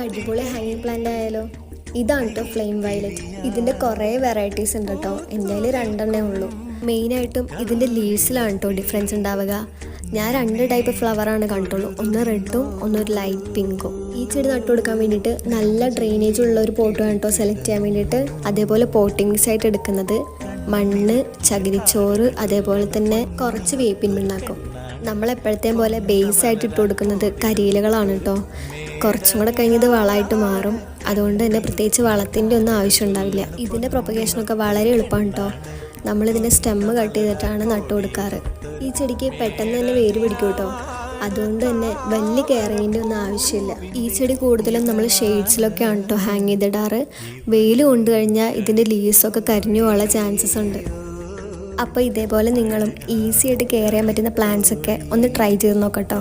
അടിപൊളി ഹാങ്ങിങ് പ്ലാന്റ് ആയാലോ. ഇതാണ് കേട്ടോ ഫ്ലെയിം വയലറ്റ്. ഇതിൻ്റെ കുറേ വെറൈറ്റീസ് ഉണ്ട് കേട്ടോ. എൻ്റെ കയ്യിൽ 2 ഉള്ളൂ. മെയിനായിട്ടും ഇതിൻ്റെ ലീവ്സിലാണ് കേട്ടോ ഡിഫറൻസ് ഉണ്ടാവുക. ഞാൻ 2 ടൈപ്പ് ഫ്ലവറാണ് കണ്ടുള്ളൂ. ഒന്ന് റെഡും ഒന്നൊരു ലൈറ്റ് പിങ്കും. ഈ ചെടി നട്ടു കൊടുക്കാൻ വേണ്ടിയിട്ട് നല്ല ഡ്രെയിനേജ് ഉള്ള ഒരു പോട്ട് വേണം കേട്ടോ സെലക്ട് ചെയ്യാൻ വേണ്ടിയിട്ട്. അതേപോലെ പോട്ടിങ്സ് ആയിട്ട് എടുക്കുന്നത് മണ്ണ്, ചകിരിച്ചോറ്, അതേപോലെ തന്നെ കുറച്ച് വേപ്പിൻ പിണ്ണാക്കും. നമ്മളെപ്പോഴത്തെയും പോലെ ബേസ് ആയിട്ട് ഇട്ട് കൊടുക്കുന്നത് കരിയിലകളാണ് കേട്ടോ. കുറച്ചും കൂടെ കഴിഞ്ഞത് വളമായിട്ട് മാറും. അതുകൊണ്ട് തന്നെ പ്രത്യേകിച്ച് വളത്തിൻ്റെ ഒന്നും ആവശ്യം ഉണ്ടാവില്ല. ഇതിൻ്റെ പ്രൊപ്പഗേഷനൊക്കെ വളരെ എളുപ്പമാണ് കേട്ടോ. നമ്മളിതിൻ്റെ സ്റ്റെമ്മ് കട്ട് ചെയ്തിട്ടാണ് നട്ടു കൊടുക്കാറ്. ഈ ചെടിക്ക് പെട്ടെന്ന് തന്നെ വേര് പിടിക്കും കേട്ടോ. അതുകൊണ്ട് തന്നെ വലിയ കെയറിങ്ങിൻ്റെ ഒന്നും ആവശ്യമില്ല. ഈ ചെടി കൂടുതലും നമ്മൾ ഷെയ്ഡ്സിലൊക്കെയാണ് കേട്ടോ ഹാങ് ചെയ്തിടാറ്. വെയിൽ കൊണ്ടു കഴിഞ്ഞാൽ ഇതിൻ്റെ ലീവ്സൊക്കെ കരിഞ്ഞു പോകാനുള്ള ചാൻസസ് ഉണ്ട്. അപ്പോൾ ഇതേപോലെ നിങ്ങളും ഈസി ആയിട്ട് കെയർ ചെയ്യാൻ പറ്റുന്ന പ്ലാന്റ്സ് ഒക്കെ ഒന്ന് ട്രൈ ചെയ്ത് നോക്കട്ടോ.